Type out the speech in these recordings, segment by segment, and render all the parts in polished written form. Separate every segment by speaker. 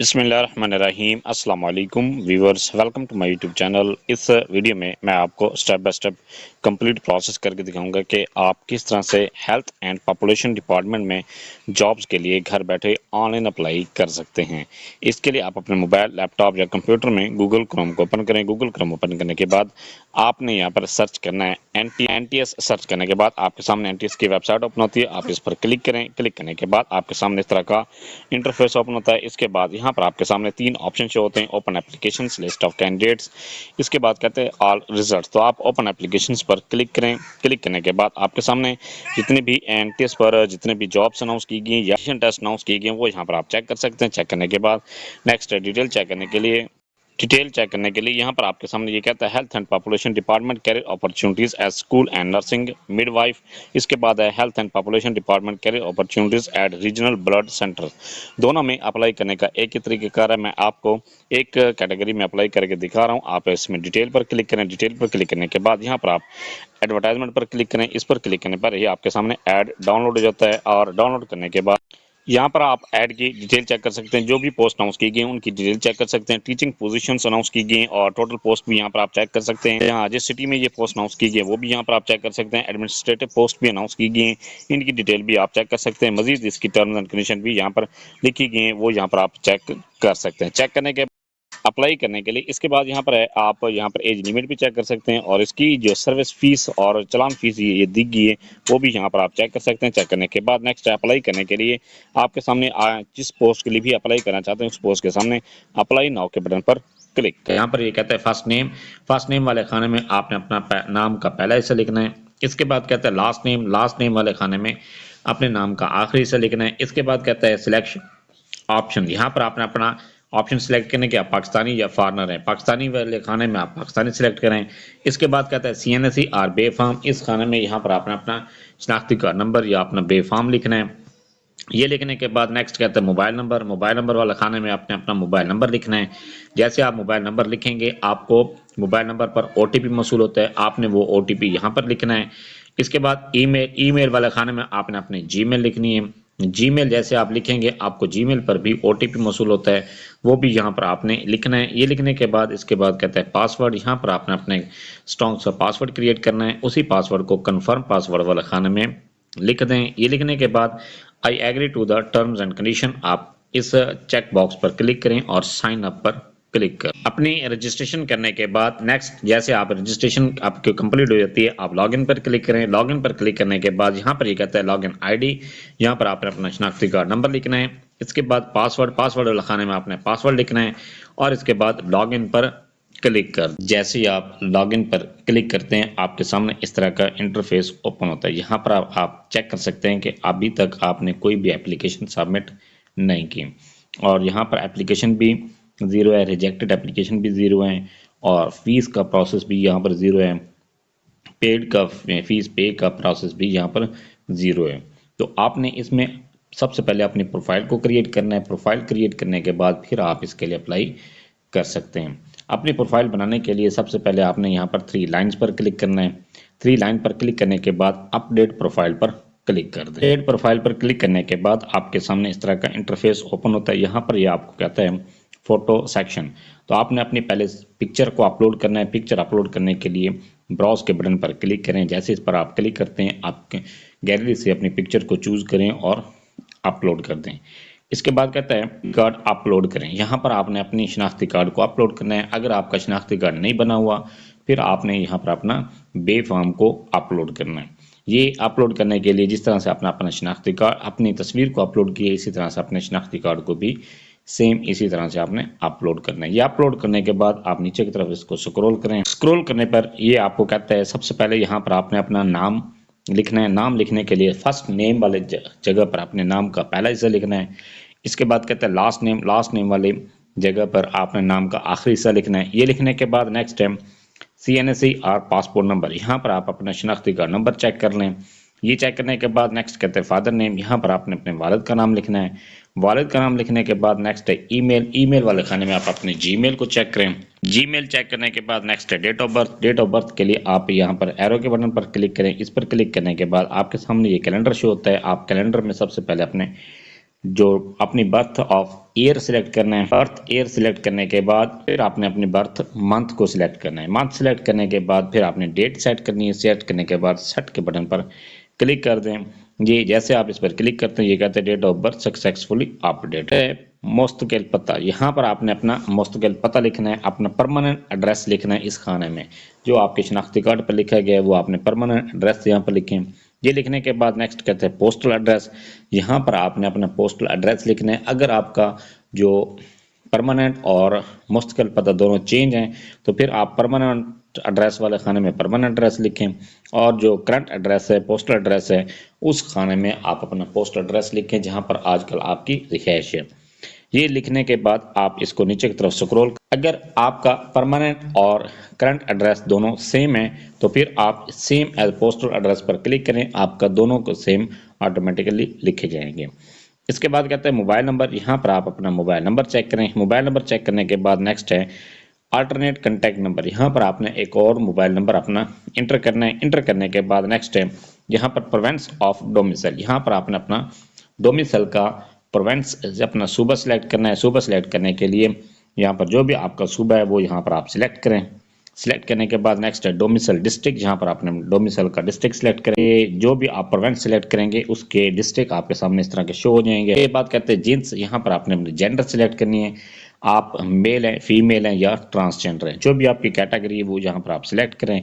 Speaker 1: बिस्मिल्लाहिर्रहमानिर्रहीम अस्सलाम वालेकुम viewers, welcome to my YouTube channel. इस वीडियो में मैं आपको step by step complete process करके दिखाऊंगा कि आप किस तरह से हेल्थ एंड पॉपुलेशन डिपार्टमेंट में जॉब्स के लिए घर बैठे ऑनलाइन अप्लाई कर सकते हैं। इसके लिए आप अपने मोबाइल, लैपटॉप या कंप्यूटर में गूगल क्रोम को ओपन करें। गूगल क्रोम ओपन करने के बाद आपने यहाँ पर सर्च करना है NTS। सर्च करने के बाद आपके सामने NTS की वेबसाइट ओपन होती है। आप इस पर क्लिक करें। क्लिक करने के बाद आपके सामने इस तरह का इंटरफेस ओपन होता है। इसके बाद यहाँ पर आपके सामने तीन ऑप्शन शो होते हैं: open applications, list of candidates, इसके बाद कहते हैं ऑल रिजल्ट। तो आप ओपन एप्लीकेशंस पर क्लिक करें। क्लिक करने के बाद आपके सामने जितने भी NTS पर जितने भी जॉब्स अनाउंस की गई या टेस्ट अनाउंस की गई वो यहाँ पर आप चेक कर सकते हैं। चेक करने के बाद नेक्स्ट डिटेल चेक करने के लिए यहाँ पर आपके सामने ये कहता है health and population department career opportunities as school and nursing midwife. इसके बाद है health and population department career opportunities at regional blood centre. दोनों में अप्लाई करने का एक ही तरीक़ाकार है। मैं आपको एक कैटेगरी में अप्लाई करके दिखा रहा हूँ। आप इसमें डिटेल पर क्लिक करें। डिटेल पर क्लिक करने के बाद यहाँ पर आप एडवर्टाइजमेंट पर क्लिक करें। इस पर क्लिक करने पर ही आपके सामने ऐड डाउनलोड हो जाता है और डाउनलोड करने के बाद यहाँ पर आप ऐड की डिटेल चेक कर सकते हैं। जो भी पोस्ट अनाउंस की गई उनकी डिटेल चेक कर सकते हैं। टीचिंग पोजीशंस अनाउंस की गई और टोटल पोस्ट भी यहाँ पर आप चेक कर सकते हैं। यहाँ जिस सिटी में ये पोस्ट अनाउंस की गई वो भी यहाँ पर आप चेक कर सकते हैं। एडमिनिस्ट्रेटिव पोस्ट भी अनाउंस की गई हैं, इनकी डिटेल भी आप चेक कर सकते हैं। मजीद इसकी टर्म्स एंड कंडीशन भी यहाँ पर लिखी गई हैं, वो यहाँ पर आप चेक कर सकते हैं। चेक करने के अप्लाई करने के लिए इसके बाद यहाँ पर है आप यहाँ पर एज लिमिट भी चेक कर सकते हैं और इसकी जो सर्विस फीस और चलान फीस ये दी गई है वो भी यहाँ पर आप चेक कर सकते हैं। चेक करने के बाद नेक्स्ट अप्लाई करने के लिए आपके सामने जिस पोस्ट के लिए भी अप्लाई करना चाहते हैं उस पोस्ट के सामने अप्लाई नाउ के बटन पर क्लिक। यहाँ पर ये कहता है फर्स्ट नेम वाले खाने में आपने अपना नाम का पहला हिस्सा लिखना है। इसके बाद कहता है लास्ट नेम वाले खाने में अपने नाम का आखिरी हिस्सा लिखना है। इसके बाद कहता है सिलेक्शन ऑप्शन, यहाँ पर आपने अपना ऑप्शन सिलेक्ट करने के आप पाकिस्तानी या फॉरनर हैं। पाकिस्तानी वाले खाने में आप पाकिस्तानी सिलेक्ट करें। इसके बाद कहता है CNSE और बे फार्म, इस खाने में यहाँ पर आपने अपना शनाख्ती कार्ड नंबर या अपना बे फार्म लिखना है। ये लिखने के बाद नेक्स्ट कहता है मोबाइल नंबर वाला खाने में आपने अपना मोबाइल नंबर लिखना है। जैसे आप मोबाइल नंबर लिखेंगे आपको मोबाइल नंबर पर OTP मौसूल होता है, आपने वो OTP यहाँ पर लिखना है। इसके बाद ईमेल वाले खाने में आपने अपनी जीमेल लिखनी है। जीमेल जैसे आप लिखेंगे आपको जीमेल पर भी OTP मौसूल होता है, वो भी यहाँ पर आपने लिखना है। ये लिखने के बाद इसके बाद कहता है पासवर्ड, यहाँ पर आपने अपने स्ट्रॉन्ग सा पासवर्ड क्रिएट करना है। उसी पासवर्ड को कंफर्म पासवर्ड वाले खाने में लिख दें। ये लिखने के बाद I agree to the terms and condition, आप इस चेक बॉक्स पर क्लिक करें और साइन अप पर क्लिक कर अपनी रजिस्ट्रेशन करने के बाद नेक्स्ट जैसे आप रजिस्ट्रेशन आपकी कंप्लीट हो जाती है आप लॉगिन पर क्लिक करें। लॉगिन पर क्लिक करने के बाद यहाँ पर ये कहता है लॉगिन ID, यहाँ पर आपने अपना शनाख्ती कार्ड नंबर लिखना है। इसके बाद पासवर्ड वाले खाने में आपने पासवर्ड लिखना है और इसके बाद लॉगिन पर क्लिक कर जैसे ही आप लॉगिन पर क्लिक करते हैं आपके सामने इस तरह का इंटरफेस ओपन होता है। यहाँ पर आप चेक कर सकते हैं कि अभी तक आपने कोई भी एप्लीकेशन सबमिट नहीं की और यहाँ पर एप्लीकेशन भी ज़ीरो है, रिजेक्टेड एप्लीकेशन भी ज़ीरो है और फीस का प्रोसेस भी यहाँ पर ज़ीरो है, फीस पे का प्रोसेस भी यहाँ पर ज़ीरो है। तो आपने इसमें सबसे पहले अपनी प्रोफाइल को क्रिएट करना है। प्रोफाइल क्रिएट करने के बाद फिर आप इसके लिए अप्लाई कर सकते हैं। अपनी प्रोफाइल बनाने के लिए सबसे पहले आपने यहाँ पर 3 लाइन्स पर क्लिक करना है। 3 लाइन पर क्लिक करने के बाद अपडेट प्रोफाइल पर क्लिक कर दें। अपडेट प्रोफाइल पर क्लिक करने के बाद आपके सामने इस तरह का इंटरफेस ओपन होता है। यहाँ पर यह आपको कहता है फोटो सेक्शन, तो आपने अपनी पहले पिक्चर को अपलोड करना है। पिक्चर अपलोड करने के लिए ब्राउज के बटन पर क्लिक करें। जैसे इस पर आप क्लिक करते हैं आपके गैलरी से अपनी पिक्चर को चूज करें और अपलोड कर दें। इसके बाद कहता है कार्ड अपलोड करें। यहाँ पर आपने अपनी शनाख्ती कार्ड को अपलोड करना है। अगर आपका शनाख्ती कार्ड नहीं बना हुआ फिर आपने यहाँ पर अपना बे फॉर्म को अपलोड करना है। ये अपलोड करने के लिए जिस तरह से आपने अपना शनाख्ती कार्ड अपनी तस्वीर को अपलोड किया इसी तरह से अपने शनाख्ती कार्ड को भी सेम इसी तरह से आपने अपलोड करना है। ये अपलोड करने के बाद आप नीचे की तरफ इसको स्क्रॉल करें। स्क्रॉल करने पर ये आपको कहता है सबसे पहले यहाँ पर आपने अपना नाम लिखना है। नाम लिखने के लिए फर्स्ट नेम वाले जगह पर अपने नाम का पहला हिस्सा लिखना है। इसके बाद कहता है लास्ट नेम वाले जगह पर आपने नाम का आखिरी हिस्सा लिखना है। ये लिखने के बाद नेक्स्ट है CNSE और पासपोर्ट नंबर, यहाँ पर आप अपना शनाख्ती कार्ड नंबर चेक कर लें। ये चेक करने के बाद नेक्स्ट कहते हैं फादर नेम, यहाँ पर आपने अपने वालिद का नाम लिखना है। वालिद का नाम लिखने के बाद नेक्स्ट है ईमेल वाले खाने में आप अपने जीमेल को चेक करें। जीमेल चेक करने के बाद नेक्स्ट है डेट ऑफ बर्थ के लिए आप यहाँ पर एरो के बटन पर क्लिक करें। इस पर क्लिक करने के बाद आपके सामने ये कैलेंडर शो होता है। आप कैलेंडर में सबसे पहले अपने जो अपनी बर्थ ऑफ ईयर सिलेक्ट करना है। बर्थ ईयर सिलेक्ट करने के बाद फिर आपने अपनी बर्थ मंथ को सिलेक्ट करना है। मंथ सिलेक्ट करने के बाद फिर आपने डेट सेट करनी है। सेट करने के बाद सेट के बटन पर क्लिक कर दें। ये जैसे आप इस पर क्लिक करते हैं ये कहते हैं date of birth successfully update है। मुस्तकिल पता, यहाँ पर आपने अपना मुस्तकिल पता लिखना है, अपना परमानेंट एड्रेस लिखना है। इस खाने में जो आपके शनाख्ती कार्ड पर लिखा गया है वो आपने परमानेंट एड्रेस यहाँ पर लिखें। ये लिखने के बाद नेक्स्ट कहते हैं पोस्टल एड्रेस। यहाँ पर आपने अपना पोस्टल एड्रेस लिखना है। अगर आपका जो परमानेंट और मुस्तकिल पता दोनों चेंज हैं तो फिर आप परमानेंट एड्रेस वाले खाने में परमानेंट एड्रेस लिखें, और जो करंट एड्रेस है, पोस्टल एड्रेस है, उस खाने में आप अपना पोस्टल एड्रेस लिखें जहाँ पर आजकल आपकी रिहाइश है। ये लिखने के बाद आप इसको नीचे की तरफ स्क्रॉल, अगर आपका परमानेंट और करंट एड्रेस दोनों सेम है तो फिर आप सेम एज पोस्टल एड्रेस पर क्लिक करें, आपका दोनों को सेम ऑटोमेटिकली लिखे जाएंगे। इसके बाद कहते हैं मोबाइल नंबर। यहाँ पर आप अपना मोबाइल नंबर चेक करें। मोबाइल नंबर चेक करने के बाद नेक्स्ट है अल्टरनेट कंटेक्ट नंबर। यहाँ पर आपने एक और मोबाइल नंबर अपना इंटर करना है। इंटर करने के बाद नेक्स्ट है यहाँ पर प्रोवेंस ऑफ डोमिसाइल। यहाँ पर आपने अपना डोमिसाइल का प्रोवेंस अपना सूबा सिलेक्ट करना है। सूबा सिलेक्ट करने के लिए यहाँ पर जो भी आपका सूबा है वो यहाँ पर आप सिलेक्ट करें। सिलेक्ट करने के बाद नेक्स्ट है डोमिसाइल डिस्ट्रिक्ट। यहाँ पर आपने डोमिसाइल का डिस्ट्रिक्ट सिलेक्ट करें। जो भी आप प्रोवेंस सिलेक्ट करेंगे उसके डिस्ट्रिक्ट आपके सामने इस तरह के शो हो जाएंगे। ये बात कहते हैं जींस। यहाँ पर आपने अपनी जेंडर सिलेक्ट करनी है, आप मेल हैं, फीमेल हैं या ट्रांसजेंडर हैं, जो भी आपकी कैटेगरी है वो यहाँ पर आप सिलेक्ट करें।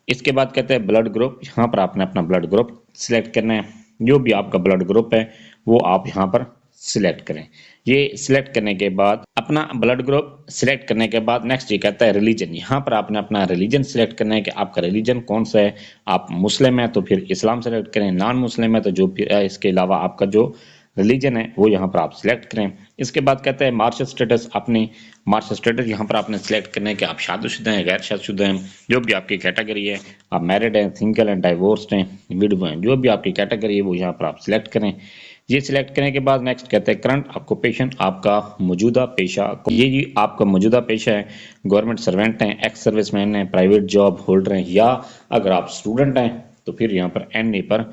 Speaker 1: इसके बाद कहते हैं ब्लड ग्रुप। यहाँ पर आपने अपना ब्लड ग्रुप सिलेक्ट करना है। जो भी आपका ब्लड ग्रुप है वो आप यहाँ पर सिलेक्ट करें। ये सिलेक्ट करने के बाद अपना ब्लड ग्रुप सिलेक्ट करने के बाद नेक्स्ट ये कहता है रिलीजन। यहाँ पर आपने अपना रिलीजन सिलेक्ट करना है कि आपका रिलीजन कौन सा है। आप मुस्लिम है तो फिर इस्लाम सिलेक्ट करें, नॉन मुस्लिम है तो जो इसके अलावा आपका जो रिलीजन है वो यहाँ पर आप सिलेक्ट करें। इसके बाद कहते हैं मार्शल स्टेटस। अपनी मार्शल स्टेटस यहाँ पर आपने सिलेक्ट करना है कि आप शादीशुदा हैं, गैर शादीशुदा हैं, जो भी आपकी कैटेगरी है, आप मैरिड हैं, सिंगल हैं, डाइवोर्स्ड हैं, विडो हैं, जो भी आपकी कैटेगरी है वो यहाँ पर आप सिलेक्ट करें। ये सिलेक्ट करने के बाद नेक्स्ट कहते हैं करंट ऑक्यूपेशन, आपका मौजूदा पेशा। ये आपका मौजूदा पेशा है, गवर्नमेंट सर्वेंट हैं, एक्स सर्विसमैन हैं, प्राइवेट जॉब होल्डर हैं, या अगर आप स्टूडेंट हैं तो फिर यहाँ पर एन पर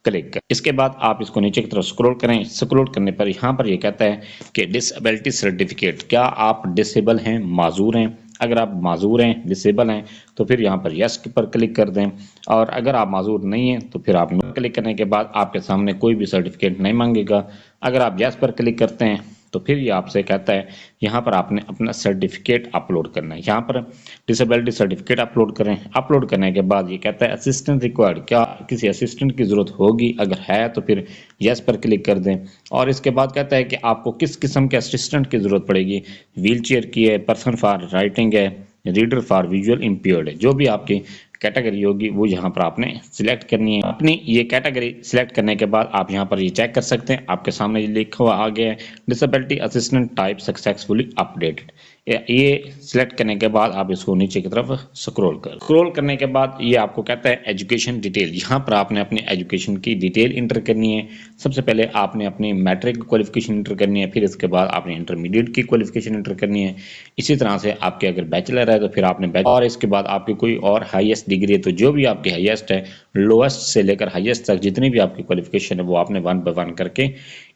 Speaker 1: क्लिक करें। इसके बाद आप इसको नीचे की तरफ स्क्रॉल करें। स्क्रॉल करने पर यहाँ पर ये कहता है कि डिसेबिलिटी सर्टिफिकेट, क्या आप डिसेबल हैं, माजूर हैं। अगर आप माजूर हैं, डिसेबल हैं तो फिर यहाँ पर यस पर क्लिक कर दें, और अगर आप माजूर नहीं हैं तो फिर आप नो क्लिक करने के बाद आपके सामने कोई भी सर्टिफिकेट नहीं मांगेगा। अगर आप यस पर क्लिक करते हैं तो फिर ये आपसे कहता है यहाँ पर आपने अपना सर्टिफिकेट अपलोड करना है। यहाँ पर डिसेबिलिटी सर्टिफिकेट अपलोड करें। अपलोड करने के बाद ये कहता है असिस्टेंट रिक्वायर्ड, क्या किसी असिस्टेंट की ज़रूरत होगी। अगर है तो फिर यस पर क्लिक कर दें, और इसके बाद कहता है कि आपको किस किस्म के असिस्टेंट की ज़रूरत पड़ेगी। व्हील चेयर की है, पर्सन फॉर राइटिंग है, रीडर फॉर विजुअल इम्पेयर्ड है। जो भी आपकी कैटेगरी होगी वो यहाँ पर आपने सिलेक्ट करनी है। अपनी ये कैटेगरी सिलेक्ट करने के बाद आप यहाँ पर ये चेक कर सकते हैं, आपके सामने ये लिखा हुआ आ गया है disability assistant type successfully updated. ये सिलेक्ट करने के बाद आप इसको नीचे की तरफ स्क्रॉल करने के बाद ये आपको कहता है एजुकेशन डिटेल। यहाँ पर आपने अपने एजुकेशन की डिटेल इंटर करनी है। सबसे पहले आपने अपनी मैट्रिक क्वालिफिकेशन इंटर करनी है, फिर इसके बाद आपने इंटरमीडिएट की क्वालिफिकेशन इंटर करनी है। इसी तरह से आपके अगर बैचलर है तो फिर आपने बैचलर, और इसके बाद आपकी कोई और हाईएस्ट डिग्री है तो जो भी आपकी हाईएस्ट है, लोएस्ट से लेकर हाईएस्ट तक जितनी भी आपकी क्वालिफिकेशन है वो आपने 1 बाय 1 करके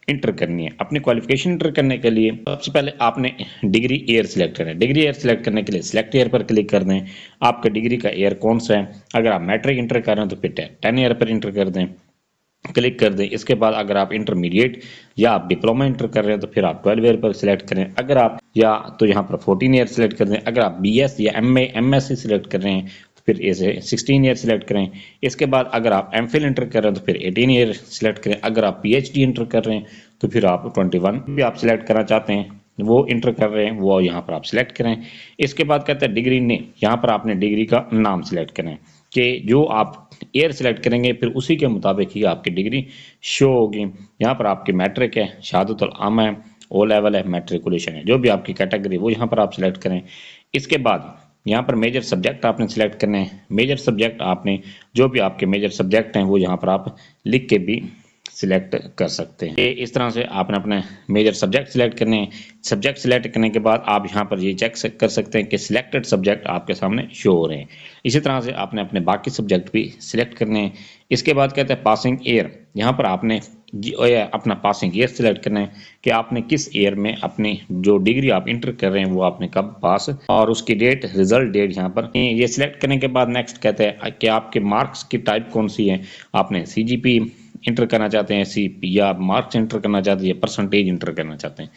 Speaker 1: इंटर करनी है। अपनी क्वालिफिकेशन इंटर करने के लिए सबसे पहले आपने डिग्री ईयर सिलेक्ट करना है। डिग्री ईयर सिलेक्ट करने के लिए सिलेक्ट ईयर पर क्लिक कर दें। आपका डिग्री का ईयर कौन सा है। अगर आप मैट्रिक इंटर कर रहे हैं तो फिर 10 ईयर पर इंटर कर दें, क्लिक कर दें। इसके बाद अगर आप इंटरमीडिएट या आप डिप्लोमा इंटर कर रहे हैं तो फिर आप 12 ईयर पर सिलेक्ट करें। अगर आप या तो यहाँ पर 14 ईयर सिलेक्ट कर दें। अगर आप बीएस या एमएससी सिलेक्ट कर रहे हैं तो फिर इसे 16 ईयर सिलेक्ट करें। इसके बाद अगर आप एमफिल इंटर कर रहे हैं तो फिर 18 ईयर सिलेक्ट करें। अगर आप पीएचडी इंटर कर रहे हैं तो फिर आप 21 भी आप सिलेक्ट करना चाहते हैं वो इंटर कर रहे हैं वो यहाँ पर आप सिलेक्ट करें। इसके बाद कहते हैं डिग्री नेम। यहाँ पर आपने डिग्री का नाम सिलेक्ट करें कि जो आप ईयर सिलेक्ट करेंगे फिर उसी के मुताबिक ही आपकी डिग्री शो होगी। यहाँ पर आपकी मैट्रिक है, शहादतुल आमा है, ओ लेवल है, मैट्रिकुलेशन है, जो भी आपकी कैटेगरी वो यहाँ पर आप सिलेक्ट करें। इसके बाद यहाँ पर मेजर सब्जेक्ट आपने सिलेक्ट करने हैं। मेजर सब्जेक्ट आपने जो भी आपके मेजर सब्जेक्ट हैं वो यहाँ पर आप लिख के भी सिलेक्ट कर सकते हैं। इस तरह से आपने अपने मेजर सब्जेक्ट सिलेक्ट करने हैं। सब्जेक्ट सिलेक्ट करने के बाद आप यहाँ पर ये चेक कर सकते हैं कि सिलेक्टेड सब्जेक्ट आपके सामने शो हो रहे हैं। इसी तरह से आपने अपने बाकी सब्जेक्ट भी सिलेक्ट करने हैं। इसके बाद कहते हैं पासिंग ईयर। यहाँ पर आपने अपना पासिंग ईयर सिलेक्ट करना है कि आपने किस ईयर में अपनी जो डिग्री आप इंटर कर रहे हैं वो आपने कब पास, और उसकी डेट, रिजल्ट डेट यहाँ पर ये सिलेक्ट करने के बाद नेक्स्ट कहते हैं कि आपके मार्क्स की टाइप कौन सी है। आपने सीजीपी इंटर करना चाहते हैं, सीपी या मार्क्स इंटर करना चाहते हैं, परसेंटेज इंटर करना चाहते हैं,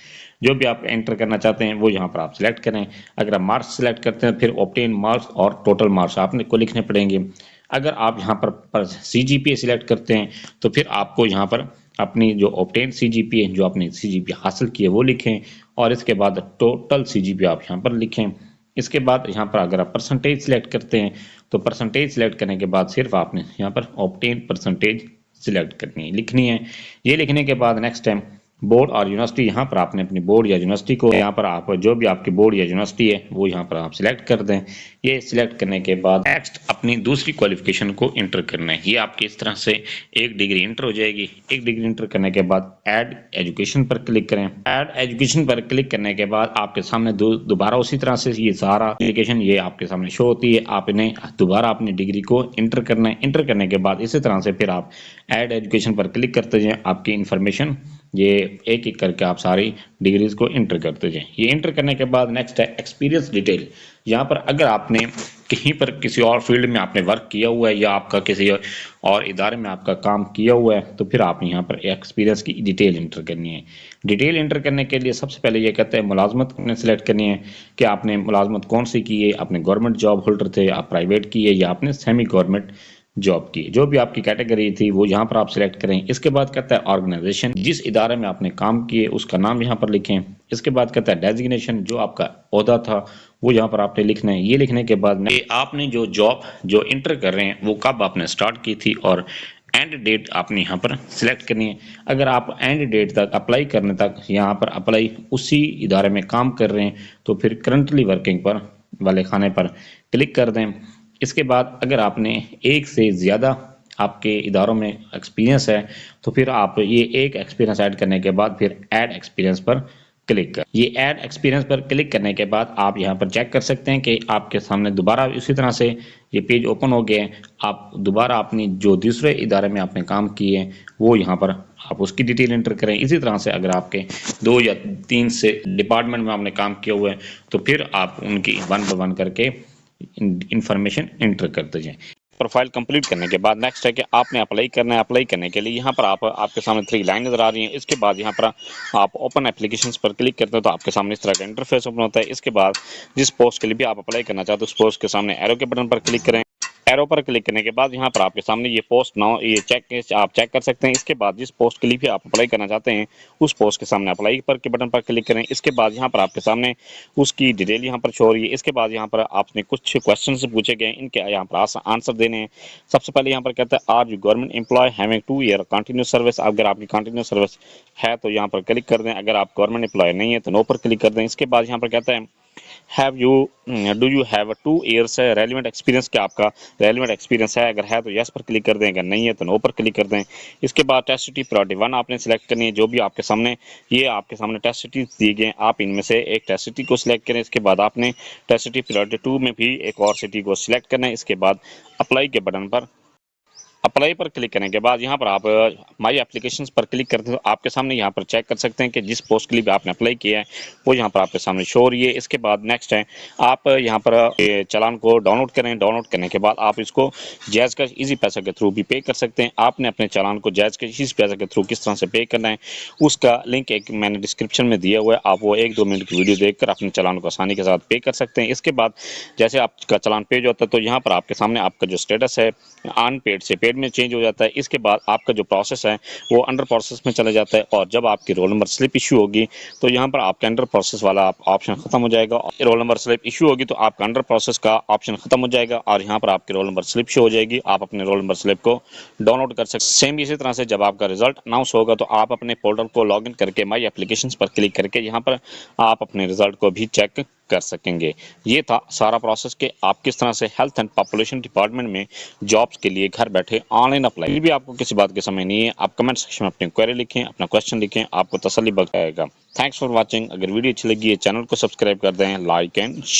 Speaker 1: जो भी आप एंटर करना चाहते हैं वो यहाँ पर आप सिलेक्ट करें। अगर आप मार्क्स सिलेक्ट करते हैं फिर ऑब्टेन मार्क्स और टोटल मार्क्स आपने को लिखने पड़ेंगे। अगर आप यहाँ पर सीजीपीए सिलेक्ट करते हैं तो फिर आपको यहाँ पर अपनी जो ऑब्टेन सीजीपीए, जो आपने सीजीपीए हासिल की है वो लिखें, और इसके बाद टोटल सीजीपीए आप यहाँ पर लिखें। इसके बाद यहाँ पर अगर आप परसेंटेज सिलेक्ट करते हैं तो परसेंटेज सिलेक्ट करने के बाद सिर्फ आपने यहाँ पर ऑब्टेन परसेंटेज सिलेक्ट करनी है, लिखनी है। ये लिखने के बाद नेक्स्ट टाइम बोर्ड और यूनिवर्सिटी, यहाँ पर आपने अपनी बोर्ड या यूनिवर्सिटी को, यहाँ पर आप जो भी आपकी बोर्ड या यूनिवर्सिटी है वो यहाँ पर आप सिलेक्ट कर दें। ये सिलेक्ट करने के बाद नेक्स्ट अपनी दूसरी क्वालिफिकेशन को इंटर करना है। ये आपकी इस तरह से एक डिग्री इंटर हो जाएगी। एक डिग्री इंटर करने के बाद ऐड एजुकेशन पर क्लिक करें। ऐड एजुकेशन पर क्लिक करने के बाद आपके सामने दोबारा उसी तरह से ये सारा एप्लीकेशन ये आपके सामने शो होती है। आपने दोबारा अपनी डिग्री को इंटर करना है। इंटर करने के बाद इसी तरह से फिर आप ऐड एजुकेशन पर क्लिक करते जाएं। आपकी इन्फॉर्मेशन ये एक एक करके आप सारी डिग्रीज को इंटर करते जाएं। ये इंटर करने के बाद नेक्स्ट है एक्सपीरियंस डिटेल। यहाँ पर अगर आपने कहीं पर किसी और फील्ड में आपने वर्क किया हुआ है या आपका किसी और इदारे में आपका काम किया हुआ है तो फिर आप यहाँ पर एक्सपीरियंस की डिटेल इंटर करनी है। डिटेल इंटर करने के लिए सबसे पहले ये कहते हैं मुलाजमत आपने सेलेक्ट करनी है कि आपने मुलाजमत कौन सी की है। आपने गवर्नमेंट जॉब होल्डर थे, आप प्राइवेट की है, या आपने सेमी गवर्नमेंट जॉब की। जो भी आपकी कैटेगरी थी वो यहाँ पर आप सिलेक्ट करें। इसके बाद कहता है ऑर्गेनाइजेशन, जिस इदारे में आपने काम किए उसका नाम यहाँ पर लिखें। इसके बाद कहता है डेजिग्नेशन, जो आपका ओहदा था वो यहाँ पर आपने लिखना है। ये लिखने के बाद आपने जो जॉब जो इंटर कर रहे हैं वो कब आपने स्टार्ट की थी, और एंड डेट आपने यहाँ पर सिलेक्ट करनी है। अगर आप एंड डेट तक अप्लाई करने तक यहाँ पर अप्लाई उसी इदारे में काम कर रहे हैं तो फिर करंटली वर्किंग पर वाले खाने पर क्लिक कर दें। इसके बाद अगर आपने एक से ज़्यादा आपके इदारों में एक्सपीरियंस है तो फिर आप ये एक एक्सपीरियंस ऐड करने के बाद फिर ऐड एक्सपीरियंस पर क्लिक कर। ये ऐड एक्सपीरियंस पर क्लिक करने के बाद आप यहाँ पर चेक कर सकते हैं कि आपके सामने दोबारा इसी तरह से ये पेज ओपन हो गए। आप दोबारा अपनी जो दूसरे इदारे में आपने काम किए वो यहाँ पर आप उसकी डिटेल एंटर करें। इसी तरह से अगर आपके 2 या 3 से डिपार्टमेंट में आपने काम किया हुआ है तो फिर आप उनकी 1 बाय 1 करके इंफॉर्मेशन एंटर करते जाएं। प्रोफाइल कंप्लीट करने के बाद नेक्स्ट है कि आपने अप्लाई करना है। अप्लाई करने के लिए यहाँ पर आपके सामने 3 लाइन नजर आ रही हैं। इसके बाद यहाँ पर आप ओपन एप्लीकेशंस पर क्लिक करते हैं तो आपके सामने इस तरह का इंटरफेस ओपन होता है। इसके बाद जिस पोस्ट के लिए भी आप अप्लाई करना चाहते हो उस पोस्ट के सामने एरो के बटन पर क्लिक करें। एरो पर क्लिक करने के बाद यहाँ पर आपके सामने ये पोस्ट नाउ ये आप चेक कर सकते हैं। इसके बाद जिस पोस्ट के लिए भी आप अप्लाई करना चाहते हैं उस पोस्ट के सामने अप्लाई पर के बटन पर क्लिक करें। इसके बाद यहाँ पर आपके सामने उसकी डिटेल यहाँ पर शो हो रही है। इसके बाद यहाँ पर आपने कुछ क्वेश्चन से पूछे गए, इनके यहाँ पर आंसर देने हैं। सबसे पहले यहाँ पर कहता है are you government employ having 2 year continuous service. अगर आपकी कंटिन्यूस सर्विस है तो यहाँ पर क्लिक कर दें। अगर आप गवर्नमेंट एम्प्लॉय नहीं है तो नो पर क्लिक कर दें। इसके बाद यहाँ पर कहता है do you have 2 years relevant experience, क्या आपका रेलिवेंट एक्सपीरियंस है। अगर है तो यस पर क्लिक कर दें, अगर नहीं है तो नो पर क्लिक कर दें। इसके बाद टेस्ट सिटी प्रायोरिटी 1 आपने सिलेक्ट करनी है। जो भी आपके सामने आपके सामने टेस्ट सिटी दिए गए आप इनमें से एक टेस्ट सिटी को सिलेक्ट करें। इसके बाद आपने टेस्ट सिटी प्रायोरिटी 2 में भी एक और सिटी को सिलेक्ट करना है। इसके बाद अप्लाई के बटन पर अप्लाई पर क्लिक करने के बाद यहाँ पर आप माई एप्लीकेशंस पर क्लिक करते हैं तो आपके सामने यहाँ पर चेक कर सकते हैं कि जिस पोस्ट के लिए भी आपने अप्लाई किया है वो यहाँ पर आपके सामने शो हो रही है। इसके बाद नेक्स्ट है आप यहाँ पर चालान को डाउनलोड करें। डाउनलोड करने के बाद आप इसको जैज़ कैश इजी पैसा के थ्रू भी पे कर सकते हैं। आपने अपने चालान को जैज़ कैश इजी पैसा के थ्रू किस तरह से पे करना है उसका लिंक एक मैंने डिस्क्रिप्शन में दिया हुआ है। आप वो 1-2 मिनट की वीडियो देखकर अपने चालान को आसानी के साथ पे कर सकते हैं। इसके बाद जैसे आपका चालान पे होता है तो यहाँ पर आपके सामने आपका जो स्टेटस है अनपेड से पेड में चेंज हो जाता है। इसके बाद आपका जो प्रोसेस है वो अंडर प्रोसेस में चला जाता है, और जब आपकी रोल नंबर स्लिप इशू होगी तो यहाँ पर आपके अंडर प्रोसेस वाला ऑप्शन खत्म हो जाएगा। रोल नंबर स्लिप इशू होगी तो आपका अंडर प्रोसेस का ऑप्शन खत्म हो जाएगा और यहाँ पर आपकी रोल नंबर स्लिप शो हो जाएगी। आप अपने रोल नंबर स्लिप को डाउनलोड कर सकते हैं। सेम इसी तरह से जब आपका रिजल्ट अनाउंस होगा तो आप अपने पोर्टल को लॉग इन करके माई एप्लीकेशंस पर क्लिक करके यहाँ पर आप अपने रिजल्ट को भी चेक कर सकेंगे। ये था सारा प्रोसेस कि आप किस तरह से हेल्थ एंड पॉपुलेशन डिपार्टमेंट में जॉब्स के लिए घर बैठे ऑनलाइन अप्लाई। भी आपको किसी बात के समय नहीं है, आप कमेंट सेक्शन में अपनी क्वेरी लिखें, अपना क्वेश्चन लिखें, आपको तसल्ली बख्श जाएगा। Thanks for watching. अगर वीडियो अच्छी लगी है चैनल को सब्सक्राइब कर दें, लाइक एंड